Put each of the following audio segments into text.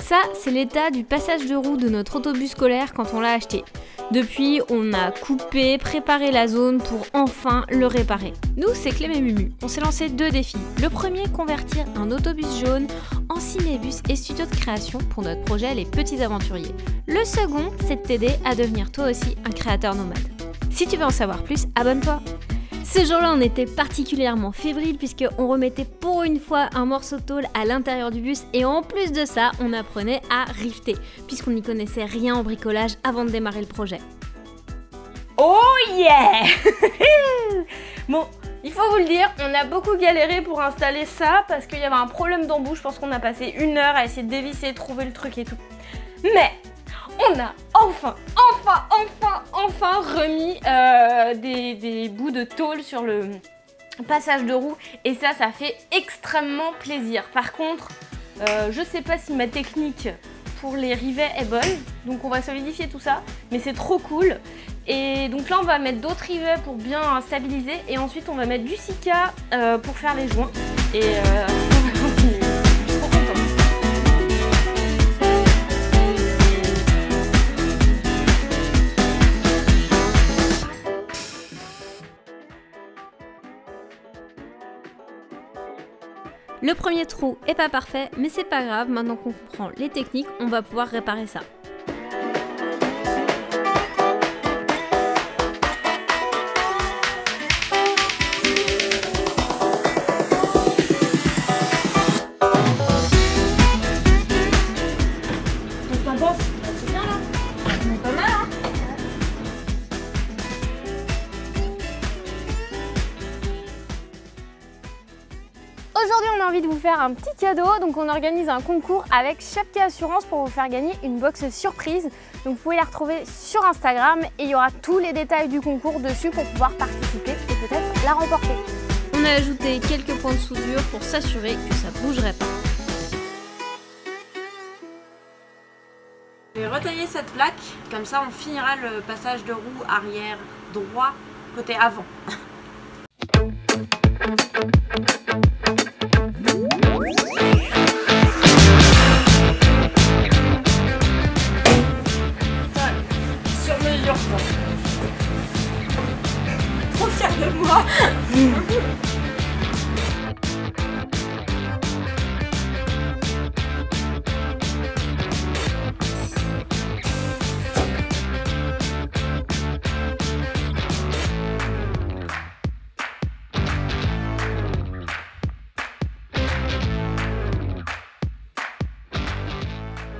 Ça, c'est l'état du passage de roue de notre autobus scolaire quand on l'a acheté. Depuis, on a coupé, préparé la zone pour enfin le réparer. Nous, c'est Clem et Mumu. On s'est lancé 2 défis. Le premier, convertir un autobus jaune en cinébus et studio de création pour notre projet Les Petits Aventuriers. Le second, c'est de t'aider à devenir toi aussi un créateur nomade. Si tu veux en savoir plus, abonne-toi. Ce jour-là, on était particulièrement fébrile puisqu'on remettait pour une fois un morceau de tôle à l'intérieur du bus et en plus de ça, on apprenait à rifter puisqu'on n'y connaissait rien en bricolage avant de démarrer le projet. Oh yeah. Bon, il faut vous le dire, on a beaucoup galéré pour installer ça parce qu'il y avait un problème d'embout. Je pense qu'on a passé 1 heure à essayer de dévisser, trouver le truc et tout. Mais on a enfin remis des bouts de tôle sur le passage de roue et ça fait extrêmement plaisir. Par contre, je sais pas si ma technique pour les rivets est bonne, donc on va solidifier tout ça, mais c'est trop cool. Et donc là on va mettre d'autres rivets pour bien stabiliser et ensuite on va mettre du Sika pour faire les joints et on va continuer. Je suis trop contente. Le premier trou est pas parfait, mais c'est pas grave, maintenant qu'on comprend les techniques, on va pouvoir réparer ça. T'en penses? C'est bien là? On est pas mal hein? Aujourd'hui, on a envie de vous faire un petit cadeau, donc on organise un concours avec Chapka Assurance pour vous faire gagner une box surprise. Donc vous pouvez la retrouver sur Instagram et il y aura tous les détails du concours dessus pour pouvoir participer et peut-être la remporter. On a ajouté quelques points de soudure pour s'assurer que ça bougerait pas. Je vais retailler cette plaque, comme ça on finira le passage de roue arrière droit côté avant. Sur mesure quoi. Trop fière de moi.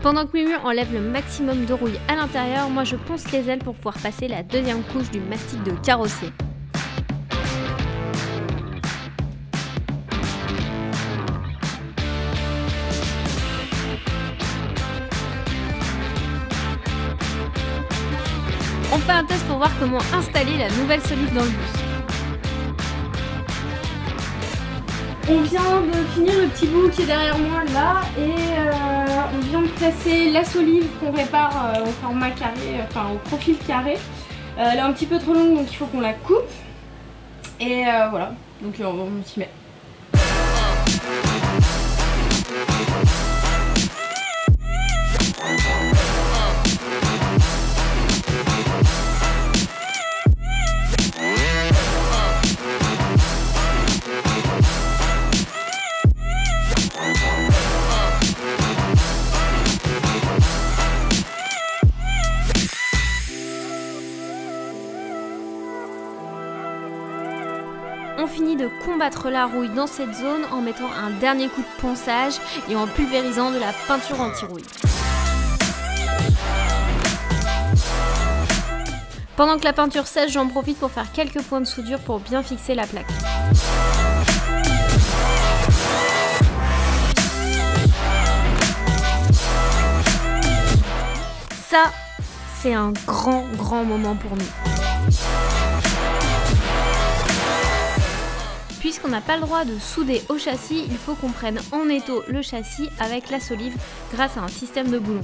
Pendant que Mumu enlève le maximum de rouille à l'intérieur, moi je ponce les ailes pour pouvoir passer la 2e couche du mastic de carrossier. On fait un test pour voir comment installer la nouvelle solive dans le bus. On vient de finir le petit bout qui est derrière moi là et on vient de placer la solive qu'on répare au format carré, enfin au profil carré. Elle est un petit peu trop longue donc il faut qu'on la coupe et voilà, donc on s'y met. On finit de combattre la rouille dans cette zone en mettant un dernier coup de ponçage et en pulvérisant de la peinture anti-rouille. Pendant que la peinture sèche, j'en profite pour faire quelques points de soudure pour bien fixer la plaque. Ça, c'est un grand moment pour nous. Puisqu'on n'a pas le droit de souder au châssis, il faut qu'on prenne en étau le châssis avec la solive grâce à un système de boulons.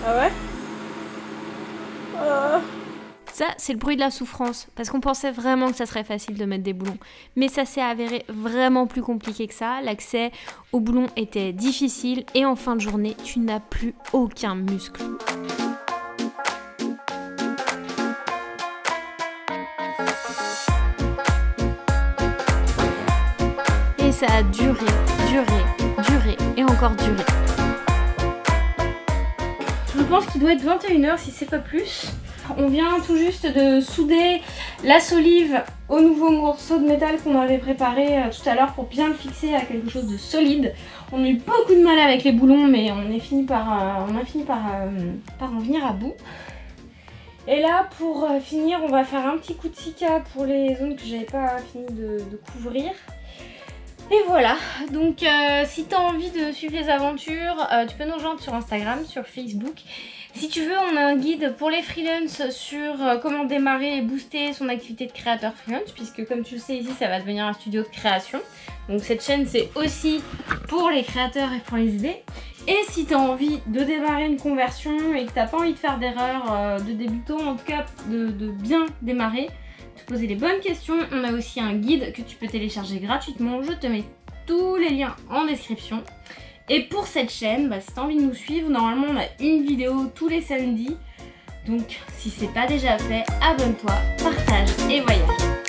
Ah ouais? Ça, c'est le bruit de la souffrance, parce qu'on pensait vraiment que ça serait facile de mettre des boulons. Mais ça s'est avéré vraiment plus compliqué que ça. L'accès aux boulons était difficile et en fin de journée, tu n'as plus aucun muscle. Et ça a duré et encore duré. Je pense qu'il doit être 21h si c'est pas plus. On vient tout juste de souder la solive au nouveau morceau de métal qu'on avait préparé tout à l'heure pour bien le fixer à quelque chose de solide. On a eu beaucoup de mal avec les boulons, mais on a fini par en venir à bout. Et là, pour finir, on va faire un petit coup de cica pour les zones que j'avais pas fini de couvrir. Et voilà, donc si tu as envie de suivre les aventures, tu peux nous rejoindre sur Instagram, sur Facebook. Si tu veux, on a un guide pour les freelances sur comment démarrer et booster son activité de créateur freelance, puisque comme tu le sais ici, ça va devenir un studio de création. Donc cette chaîne, c'est aussi pour les créateurs et pour les idées. Et si tu as envie de démarrer une conversion et que tu n'as pas envie de faire d'erreur de débutant, en tout cas de bien démarrer, te poser les bonnes questions, on a aussi un guide que tu peux télécharger gratuitement. Je te mets tous les liens en description. Et pour cette chaîne, si tu as envie de nous suivre, normalement on a une vidéo tous les samedis. Donc si c'est pas déjà fait, abonne-toi, partage et voyage.